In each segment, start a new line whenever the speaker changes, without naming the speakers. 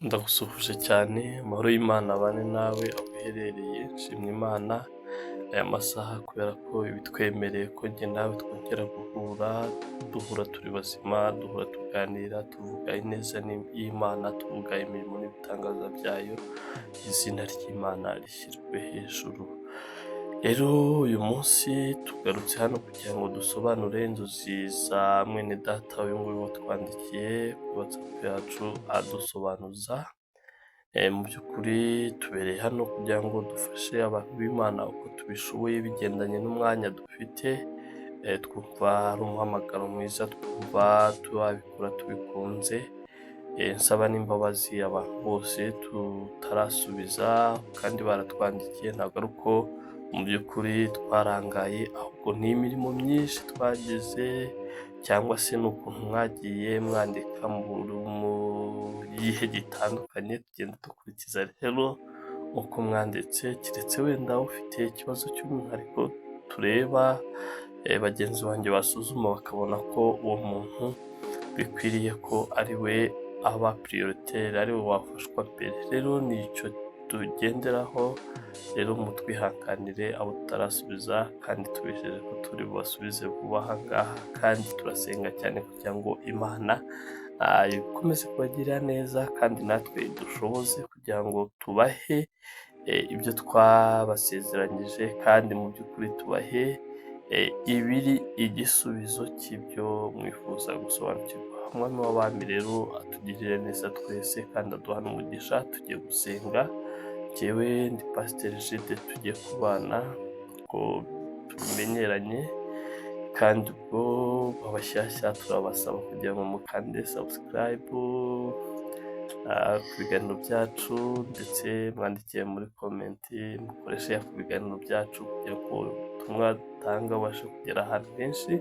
Ndagusuhuje cyane, amahoro y'Imana abane nawe aho uherereye. Nshimye Imana aya masaha kubera ko ibitwemereye ko njye nawe twongera duhura turi bazima, duhura tuganira, tuvuga ineza y'Imana, tuvuga imirimo n'ibitangaza byayo, izina ry'Imana rishyirwe hejuru. Rero uyu munsi tugarutse hano kugira ngo dusobanure inzozi za mwene data uyu nguyu watwandikiye kuri WhatsApp yacu adusobanuza. Mu by'ukuri tubereye hano kugira ngo dufashe abantu b'Imana uko tubishoboye bigendanye n'umwanya dufite. Twumva ari umuhamagaro mwiza, twumva tubikora tubikunze. Nsaba n'imbabazi abantu bose tutarasubiza kandi baratwandikiye, ntabwo ari uko mu by'ukuri twarangaye, ahubwo ni imirimo myinshi twagize cyangwa se ni ukuntu mwagiye mwandika mu gihe gitandukanye, tugenda dukurikiza rero uko mwanditse, keretse wenda ufite ikibazo cy'umwihariko tureba bagenzi banjye basuzuma bakabona ko uwo muntu bikwiriye ko ari we aba prioritaire, ari we wafashwa mbere. Rero ni icyo tugenderaho, rero mutwihanganire abo tutarasubiza kandi tubijeje ko turi bubasubize vuba aha ngaha, kandi turasenga cyane kugira ngo Imana ikomeze kubagirira neza kandi natwe dushoboze kugira ngo tubahe ibyo twabasezeranyije, kandi mu by'ukuri tubahe ibiri igisubizo cy'ibyo mwifuza gusobanukirwa. Umwami w'abami rero atugirire neza twese kandi aduhane umugisha. Tugiye gusenga, njyewe ndi Pasiteri Jude, tugiye kubana ngo tubimenyeranye, kandi ubwo abashyashya turabasaba kugira ngo mukande subscribe ku biganiro byacu, ndetse mwandikiye muri komenti mukoreshe ku biganiro byacu kugira ngo ubutumwa dutanga bubashe kugera ahantu henshi.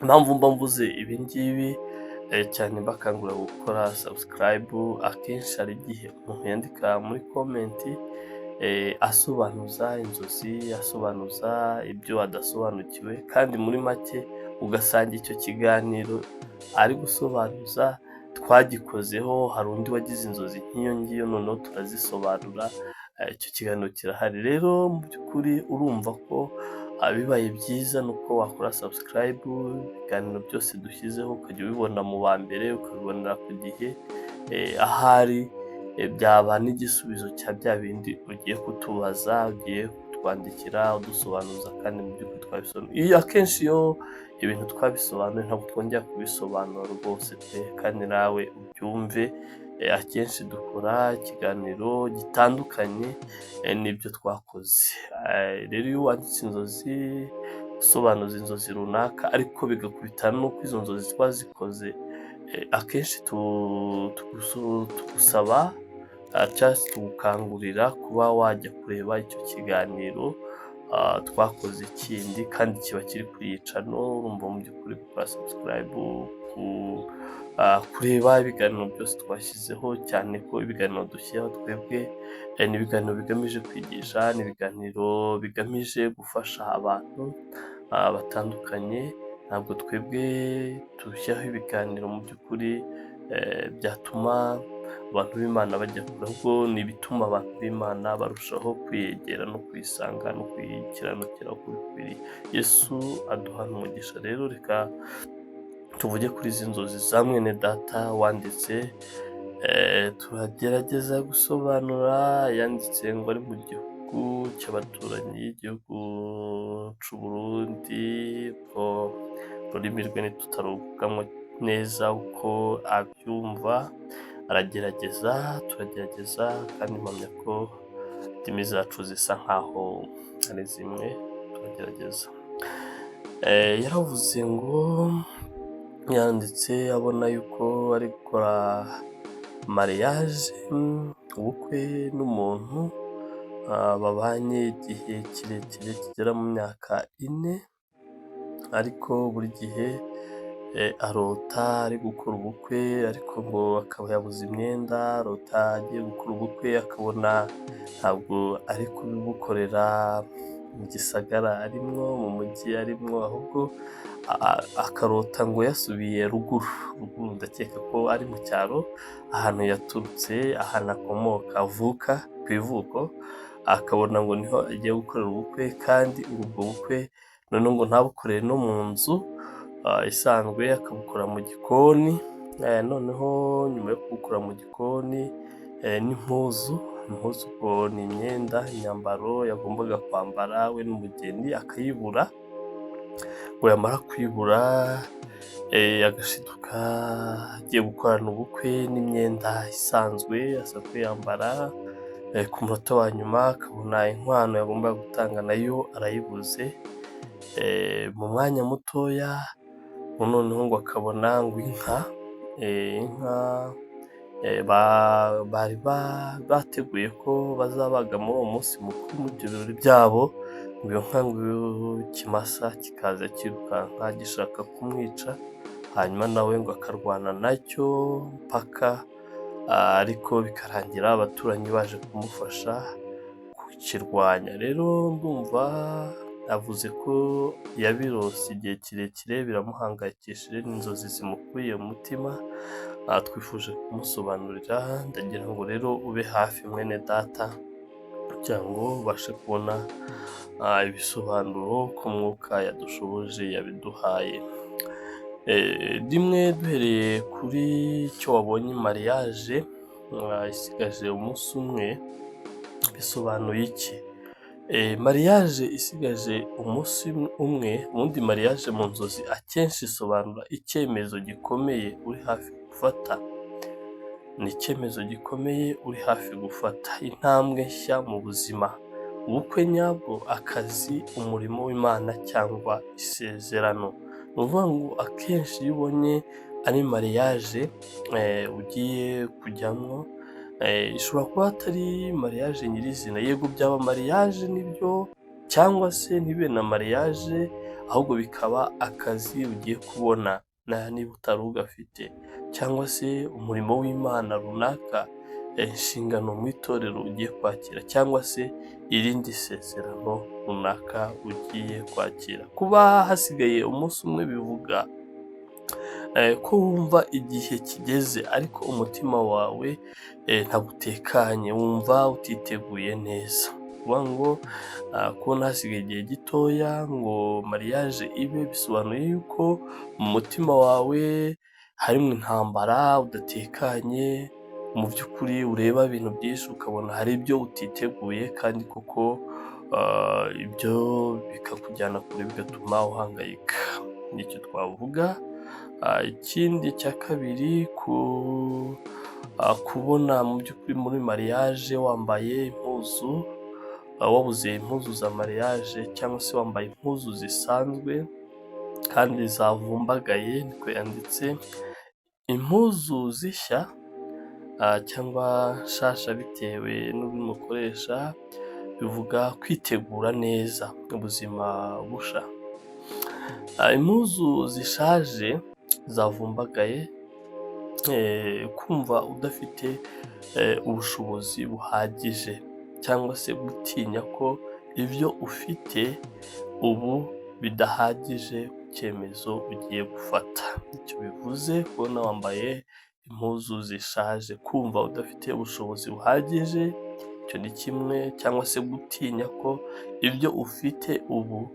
Impamvu mba mvuze ibi ngibi cyane mbakangurira gukora subscribe, akenshi hari igihe umuntu yandika muri komenti asobanuza inzozi, asobanuza ibyo adasobanukiwe, kandi muri make ugasanga icyo kiganiro ari gusobanuza twagikozeho, hari undi wagize inzozi nk'iyo ngiyo noneho turazisobanura, icyo kiganiro kirahari. Rero mu by'ukuri urumva ko bibaye byiza nuko wakora subscribe, ibiganiro byose dushyizeho ukajya ubibona mu ba mbere, ukabibonera ku gihe, ahari byaba n'igisubizo cya bya bindi ugiye kutubaza, ugiye kutwandikira udusobanuza, kandi mu by'ukuri twabisobanuye. Akenshi iyo ibintu twabisobanuye ntabwo twongera kubisobanura rwose pe, kandi nawe ubyumve. Akenshi dukora ikiganiro gitandukanye n'ibyo twakoze. Rero iyo wanditse inzozi usobanuza inzozi runaka ariko bigakubitana n'uko izo nzozi twazikoze, akenshi tugusaba cyangwa se tugukangurira kuba wajya kureba icyo kiganiro twakoze kindi, kandi kiba kiri kuri iyi channel. Urumva mu by'ukuri gukora subscribe, kureba ibiganiro byose twashyizeho, cyane ko ibiganiro dushyiraho twebwe ni ibiganiro bigamije kwigisha, ni ibiganiro bigamije gufasha abantu batandukanye. Ntabwo twebwe dushyiraho ibiganiro mu by'ukuri byatuma abantu b'Imana bajya kure, ahubwo ni ibituma abantu b'Imana barushaho kwiyegera no kwisanga no kwikiranukira kuri kwiriye. Yesu aduhana umugisha. Rero reka tuvuge kuri izi nzozi za mwene data wanditse. Turagerageza gusobanura. Yanditse ngo ari mu gihugu cy'abaturanyi, igihugu cy'u Burundi, ururimi rwe ntitutaruvugamo neza uko abyumva. Aragerageza, turagerageza, kandi mpamya ko indimi zacu zisa nkaho ari zimwe. Turagerageza. Yaravuze ngo yanditse abona yuko ari gukora mariage, ubukwe n'umuntu babanye igihe kirekire kigera mu myaka 4, ariko buri gihe arota ari gukora ubukwe, ariko ngo akaba yabuze imyenda. Arota agiye gukora ubukwe akabona ntabwo ari kubibukorera mu gisagara arimwo, mu mujyi arimwo, ahubwo akarota ngo yasubiye ruguru, ndakeka ko ari mu cyaro ahantu yaturutse, ahantu akomoka avuka ku ivuko, akabona ngo niho agiye gukorera ubukwe, kandi ubwo bukwe noneho ngo ntabukorere no mu nzu isanzwe, akabukora mu gikoni. Noneho nyuma yo kubukora mu gikoni, n'impuzu ubwo ni imyambaro yagombaga kwambara we n'umugeni, akayibura, ngo yamara kwibura agashiduka agiye gukorana ubukwe n'imyenda isanzwe asanzwe yambara, ku munota wa nyuma akabona inkwano yagombaga gutanga nayo arayibuze. Mu mwanya mutoya noneho ngo akabona ngo inka bari bateguye ko bazabaga muri uwo munsi mukuru mu birori byabo, ngo iyo nka ngo ikimasa kikaza kirukanka gishaka kumwica, hanyuma nawe ngo akarwana nacyo mpaka, ariko bikarangira abaturanyi baje kumufasha kukirwanya. Rero ndumva avuze ko yabirose igihe kirekire biramuhangayikishije, n'inzozi zimukuriye mu mutima, twifuje kumusobanurira. Ndagira ngo rero ube hafi mwene data kugira ngo ubashe kubona ibisobanuro ko Mwuka yadushoboje yabiduhaye. Rimwe duhereye kuri cyo wabonye mariage isigaje umunsi umwe, bisobanuye iki? Mariage isigaje umunsi umwe, ubundi mariage mu nzozi akenshi isobanura icyemezo gikomeye uri hafi gufata. Ni icyemezo gikomeye uri hafi gufata, intambwe nshya mu buzima, ubukwe nyabwo, akazi, umurimo w'Imana cyangwa isezerano. Ni ukuvuga ngo akenshi iyo ubonye ari mariage ugiye kujyamo, ishobora kuba atari mariage nyirizina, yego byaba mariage nibyo, cyangwa se ntibe na mariage, ahubwo bikaba akazi ugiye kubona niba utari ugafite, cyangwa se umurimo w'Imana runaka, inshingano mu itorero ugiye kwakira, cyangwa se irindi sezerano runaka ugiye kwakira. Kuba hasigaye umunsi umwe bivuga ko wumva igihe kigeze, ariko umutima wawe ntabwo utekanye, wumva utiteguye neza. Kuvuga ngo kubona hasigaye igihe gitoya ngo mariage ibe, bisobanuye yuko mu mutima wawe harimo intambara, udatekanye, mu by'ukuri ureba ibintu byinshi ukabona hari ibyo utiteguye, kandi koko ibyo bikakujyana kure bigatuma uhangayika. Nicyo twavuga. Ikindi cya kabiri, kubona mu by'ukuri muri mariage wambaye impuzu, wabuze impuzu za mariage, cyangwa se wambaye impuzu zisanzwe kandi zavumbagaye, niko yanditse. Impuzu zishya cyangwa nshasha bitewe n'umukoresha, bivuga kwitegura neza ubuzima busha. Impuzu zishaje zavumbagaye, kumva udafite ubushobozi buhagije, cyangwa se gutinya ko ibyo ufite ubu bidahagije ku cyemezo ugiye gufata. Icyo bivuze kubona wambaye impuzu zishaje, kumva udafite ubushobozi buhagije, icyo ni kimwe, cyangwa se gutinya ko ibyo ufite ubu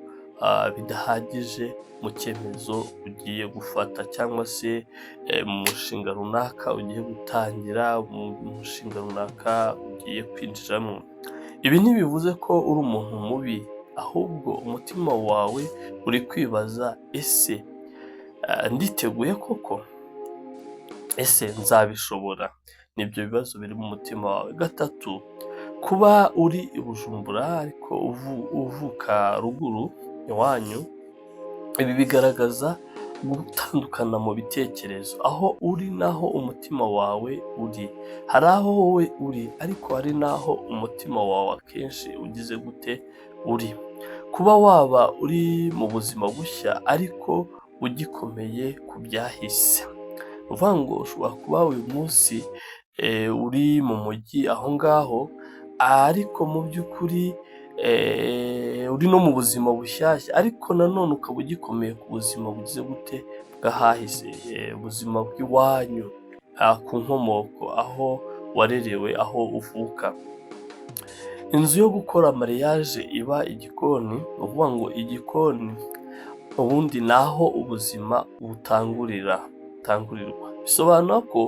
bidahagije mu cyemezo ugiye gufata, cyangwa se mu mushinga runaka ugiye gutangira, mu mushinga runaka ugiye kwinjiramo. Ibi ntibivuze ko uri umuntu mubi, ahubwo umutima wawe uri kwibaza, ese nditeguye koko? Ese nzabishobora? Nibyo bibazo biri mu mutima wawe. Gatatu, kuba uri i Bujumbura ariko uvuka ruguru iwanyu, ibi bigaragaza gutandukana mu bitekerezo, aho uri naho umutima wawe uri. Hari aho wowe uri, ariko hari n'aho umutima wawe akenshi ugize gute uri. Kuba waba uri mu buzima bushya ariko ugikomeye ku byahise. Uvuga ngo ushobora kuba uyu munsi uri mu mujyi aho ngaho, ariko mu by'ukuri uri no mu buzima bushyashya ariko nanone ukaba ugikomeye ku buzima bugize gute bw'ahahise, ubuzima bw'iwanyu, ku nkomoko, aho warerewe, aho uvuka. Inzu yo gukora mariage iba igikoni, ni ukuvuga ngo igikoni ubundi ni aho ubuzima butangurirwa. Bisobanura ko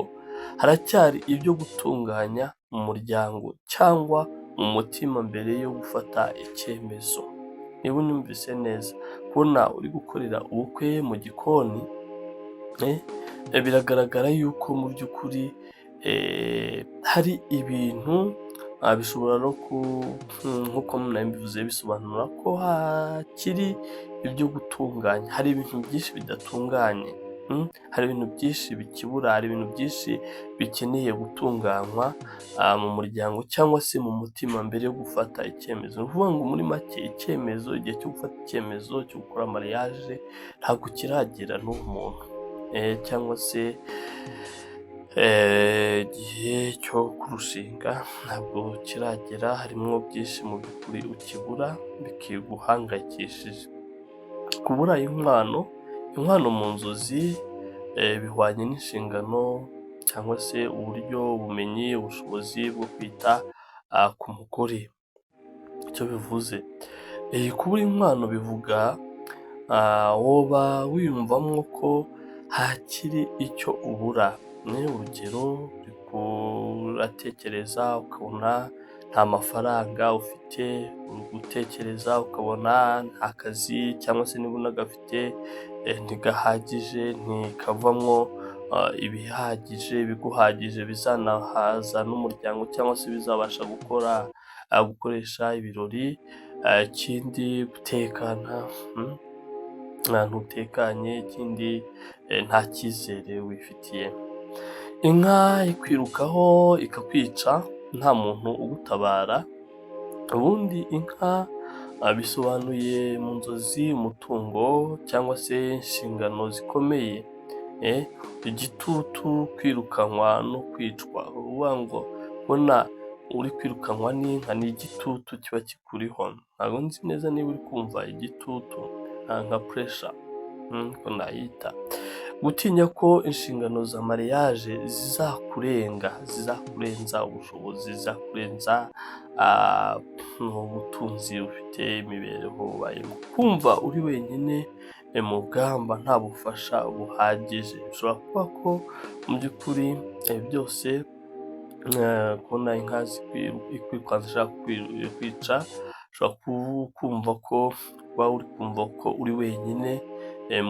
haracyari ibyo gutunganya mu muryango cyangwa mu mutima mbere yo gufata icyemezo. Niba unyumvise neza, kubona uri gukorera ubukwe mu gikoni, biragaragara yuko mu by'ukuri hari ibintu bishobora no nk'uko nabivuze, bisobanura ko hakiri ibyo gutunganya, hari ibintu byinshi bidatunganye, hari ibintu byinshi bikibura, hari ibintu byinshi bikeneye gutunganywa mu muryango cyangwa se mu mutima mbere yo gufata icyemezo. Ni ukuvuga ngo muri make icyemezo, igihe cyo gufata icyemezo cyo gukora mariage ntabwo kiragera n'uwo muntu, cyangwa se igihe cyo kurushinga ntabwo kiragera, harimo byinshi mu by'ukuri ukibura bikiguhangayikishije. Kubura inkwano mu nzozi bihwanye n'inshingano cyangwa se uburyo, ubumenyi, ubushobozi bwo kwita ku mugore. Icyo bivuze, kubura inkwano bivuga woba wiyumvamo ko hakiri icyo ubura. Urugero, uratekereza ukabona nta mafaranga ufite, uri gutekereza ukabona nta kazi, cyangwa se niba unagafite ntigahagije, ntikavamo ibiguhagije bizanahaza n'umuryango, cyangwa se bizabasha gukoresha ibirori. Ikindi, gutekana, ahantu utekanye, ikindi nta cyizere wifitiye. Inka ikwirukaho ikakwica nta muntu ugutabara. Ubundi inka bisobanuye mu nzozi umutungo cyangwa se inshingano zikomeye, igitutu, kwirukanwa no kwicwa. Uvuga ngo ubona uri kwirukanwa n'inka, ni igitutu kiba kikuriho. Ntabwo nzi neza niba uri kumva igitutu, nka pressure niko nayita. Gutinya ko inshingano za mariage zizakurenza ubushobozi, zizakurenza ubutunzi ufite, imibereho ubayemo. Kumva uri wenyine mu rugamba, nta bufasha buhagije. Bishobora kuba ko mu by'ukuri byose, kubona inka ikwirukansa ishaka kwica, ushobora kumva ko uri wenyine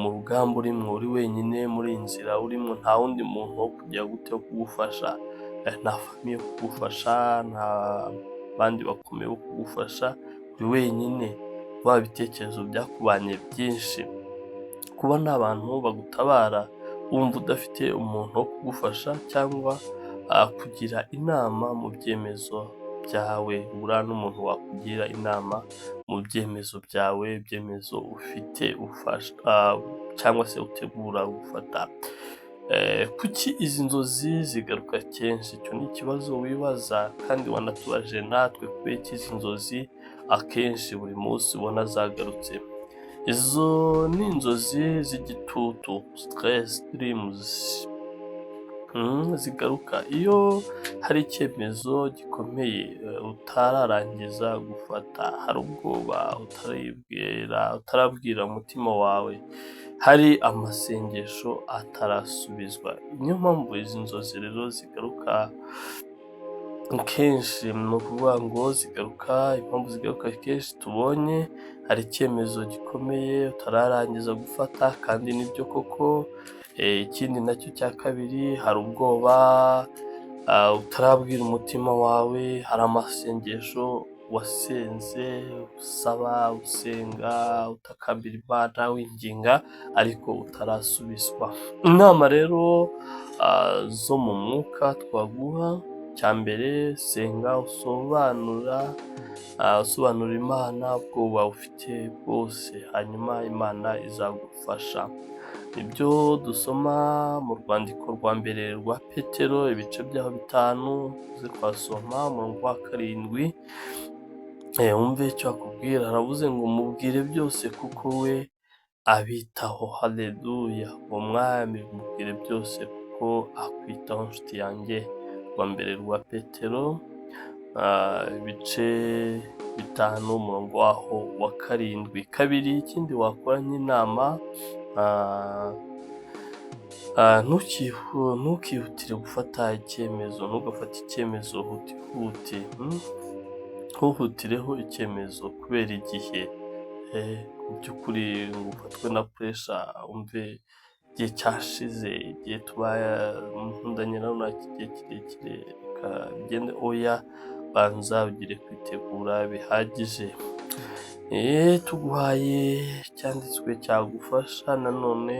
mu rugamba urimo, uri wenyine muri iyi nzira urimo, nta wundi muntu wo kujya kugufasha, nta famiye yo kugufasha, nta bandi bakomeye bo kugufasha, uri wenyine. Wa bitekerezo byakubanye byinshi, kuba nta bantu bagutabara, wumva udafite umuntu wo kugufasha cyangwa kugira inama mu byemezo byawe. Ubura n'umuntu wakugira inama mu byemezo byawe, ibyemezo ufite ufasha cyangwa se utegura gufata. Kuki izi nzozi zigaruka kenshi? Icyo ni ikibazo wibaza kandi wanatubaje natwe, kubera iki izi nzozi akenshi buri munsi ubona zagarutse. Izo ni inzozi z'igitutu, stress dreams, zigaruka iyo hari icyemezo gikomeye utararangiza gufata, hari ubwoba utarabwira umutima wawe, hari amasengesho atarasubizwa. Niyo mpamvu izi nzozi rero zigaruka kenshi. Ni ukuvuga ngo impamvu zigaruka kenshi, tubonye hari icyemezo gikomeye utararangiza gufata, kandi nibyo koko. Ikindi nacyo cya kabiri, hari ubwoba utarabwira umutima wawe, hari amasengesho wasenze, usenga, utakambira Imana, winginga, ariko utarasubizwa. Inama rero zo mu mwuka twaguha: cya mbere, senga, usobanura Imana ubwoba ufite bwose, hanyuma Imana izagufasha. Ibyo dusoma mu rwandiko rwa mbere rwa Petero, ibice byaho 5, twasoma umurongo wa 7. wumve icyo akubwira. Aravuze ngo mubwire byose kuko we abitaho. Haleluya! Uwo mwami mubwire byose kuko akwitaho nshuti yanjye. Rwa mbere rwa Petero ibice 5 umurongo waho wa 7. Kabiri, ikindi wakora nk'inama, ntukihutire gufata icyemezo, ntugafate icyemezo hutihuti, ntuhutireho icyemezo kubera igihe. Mu by'ukuri ngo ufatwe na puresha, umve igihe cyashize, igihe nkundanye na runaka igihe kirekire, reka bigende. Oya, banza ugire kwitegura bihagije. Tuguhaye icyanditswe cyagufasha nanone,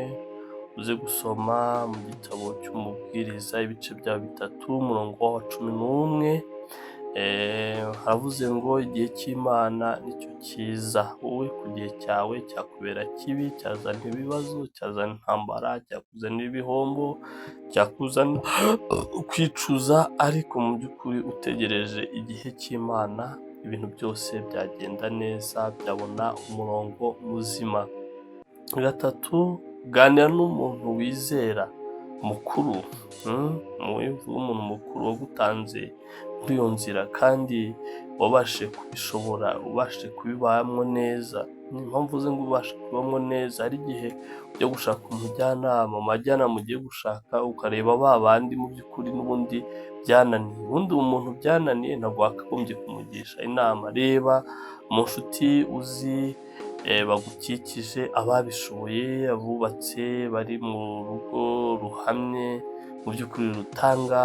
uze gusoma mu gitabo cy'umubwiriza ibice bya 3 umurongo wa 11. Havuze ngo igihe cy'Imana nicyo cyiza, wowe ku gihe cyawe cyakubera kibi, cyazana ibibazo, cyazana intambara, cyakuzanira ibihombo, cyakuzana kwicuza, ariko mu by'ukuri utegereje igihe cy'Imana ibintu byose byagenda neza, byabona umurongo muzima. 3, ganira n'umuntu wizera mukuru, umuntu mukuru wagutanze muri iyo nzira kandi wabashe kubishobora, ubashe kubibamo neza. Ni impamvu uze ngo ubashe kubamo neza. Hari igihe ujya gushaka umujyanama, amajyanama ugiye gushaka ukareba ba bandi mu by'ukuri n'ubundi byananiye. Ubundi umuntu byananiye ntabwo wakagombye kumugisha inama. Reba mu nshuti uzi bagukikije, ababishoboye, abubatse, bari mu rugo ruhamye, mu by'ukuri rutanga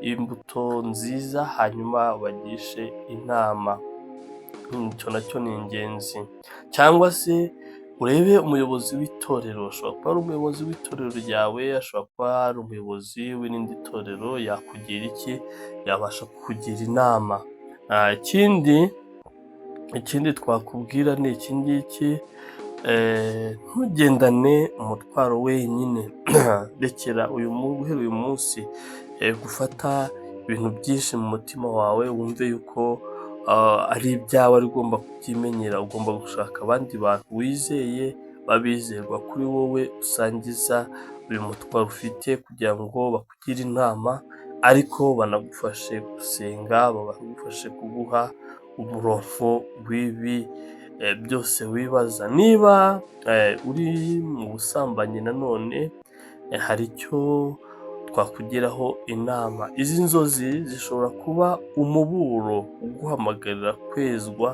imbuto nziza, hanyuma bagishe inama. Icyo nacyo ni ingenzi. Cyangwa se urebe umuyobozi w'itorero, ashobora kuba ari umuyobozi w'itorero ryawe, ashobora kuba ari umuyobozi w'irindi torero, yakugira iki? Yabasha kukugira inama. Ikindi twakubwira ni iki ngiki, ntugendane umutwaro wenyine. Rekera guhera uyu munsi gufata ibintu byinshi mu mutima wawe, wumve yuko ari ibyawe, ari ugomba kubyimenyera. Ugomba gushaka abandi bantu wizeye, babizerwa kuri wowe, usangiza uyu mutwaro ufite kugira ngo bakugire inama, ariko banagufashe gusenga, bagufashe kuguha umurongo w'ibi byose wibaza. Niba uri mu busambanyi nanone, hari icyo twakugiraho inama. Izi nzozi zishobora kuba umuburo uguhamagarira kwezwa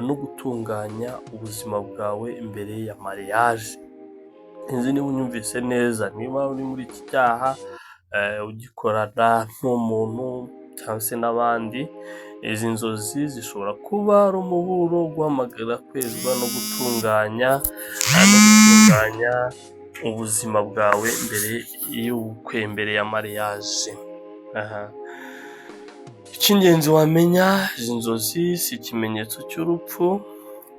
no gutunganya ubuzima bwawe imbere ya mariage. Inzi niba unyumvise neza, niba uri muri iki cyaha ugikorana n'umuntu cyangwa se n'abandi, izi nzozi zishobora kuba ari umuburo uguhamagarira kwezwa no gutunganya ubuzima bwawe mbere y'ubukwe, mbere ya mariage. Icy'ingenzi wamenya, izi nzozi si ikimenyetso cy'urupfu.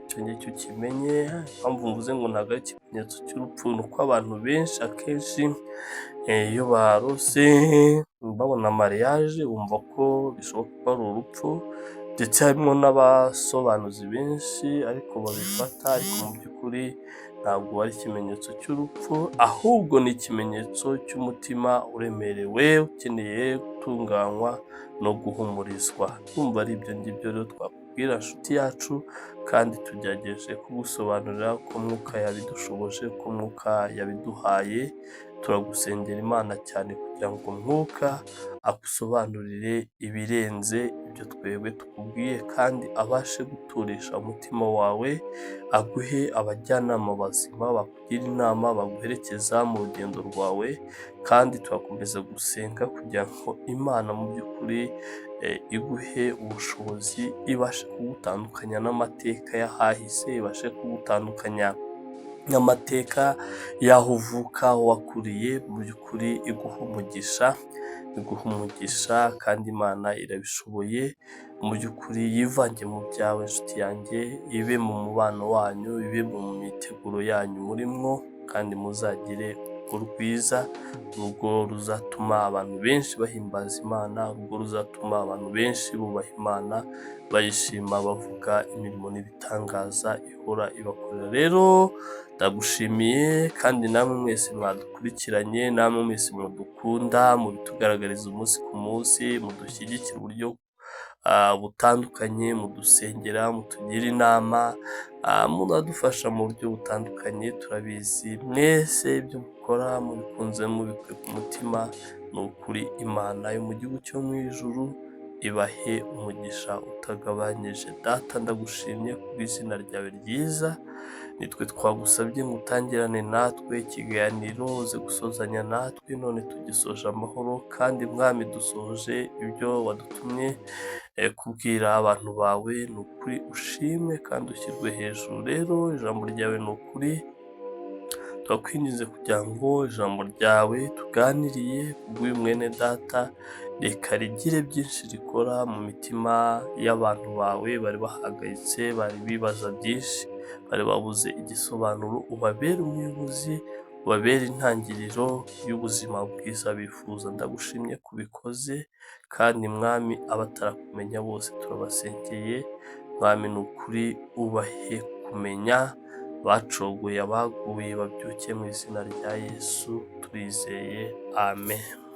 Icyo ngicyo ukimenye. Impamvu mvuze ngo ntabwo ari ikimenyetso cy'urupfu, ni uko abantu benshi akenshi iyo barose babona mariage bumva ko bishoboka ko ari urupfu, ndetse harimo n'abasobanuzi benshi ariko babifata, ariko mu by'ukuri ntabwo ari ikimenyetso cy'urupfu, ahubwo ni ikimenyetso cy'umutima uremerewe, ukeneye gutunganywa no guhumurizwa. Twumva ari ibyo ngibyo rero twakubwira nshuti yacu, kandi tugerageje kugusobanurira ko Mwuka yabidushoboje, ko Mwuka yabiduhaye. Turagusengera Imana cyane kugira ngo Mwuka agusobanurire ibirenze ibyo twebwe tukubwiye, kandi abashe guturisha umutima wawe, aguhe abajyanama bazima bakugira inama, baguherekeza mu rugendo rwawe. Kandi turakomeza gusenga kugira ngo Imana mu by'ukuri iguhe ubushobozi, ibashe kugutandukanya n'amateka y'ahahise, ibashe kugutandukanya n'amateka y'aho uvuka, wakuriye. Mu by'ukuri iguha umugisha, kandi Imana irabishoboye. Mu by'ukuri yivange mu byawe nshuti yanjye, ibe mu mubano wanyu, ibe mu miteguro yanyu murimwo, kandi muzagire urugo rwiza, urugo ruzatuma abantu benshi bahimbaza Imana, urugo ruzatuma abantu benshi bubaha Imana, bayishima bavuga imirimo n'ibitangaza ihora ibakorera. Rero ndagushimiye kandi namwe mwese mwadukurikiranye, namwe mwese mudukunda, mubitugaragariza umunsi ku munsi, mudushyigikira uburyo butandukanye, mudusengera, mutugira inama, munadufasha mu buryo butandukanye. Turabizi mwese ibyo mukora mubikunze mubikuye ku mutima. Ni ukuri Imana yo mu gihugu cyo mu ijuru ibahe umugisha utagabanyije. Data ndagushimye kubw'izina ryawe ryiza, nitwe twagusabye ngo utangirane natwe ikiganiro, uze gusozanya natwe, none tugisoje amahoro. Kandi mwami dusoje ibyo wadutumye kubwira abantu bawe, ni ukuri ushimwe kandi ushyirwe hejuru. Rero ijambo ryawe ni ukuri, twakwinjize kugira ngo ijambo ryawe tuganiriye kubw'uyu mwene data reka rigire byinshi rikora mu mitima y'abantu bawe bari bahangayitse, bari bibaza byinshi, bari babuze igisobanuro. Ubabere umuyobozi, ubabere intangiriro y'ubuzima bwiza bifuza. Ndagushimye kubikoze kandi mwami abatarakumenya bose turabasengeye. Mwami ni ukuri ubahe kumenya, bacogoye abaguye babyuke mu izina rya Yesu turizeye, amen.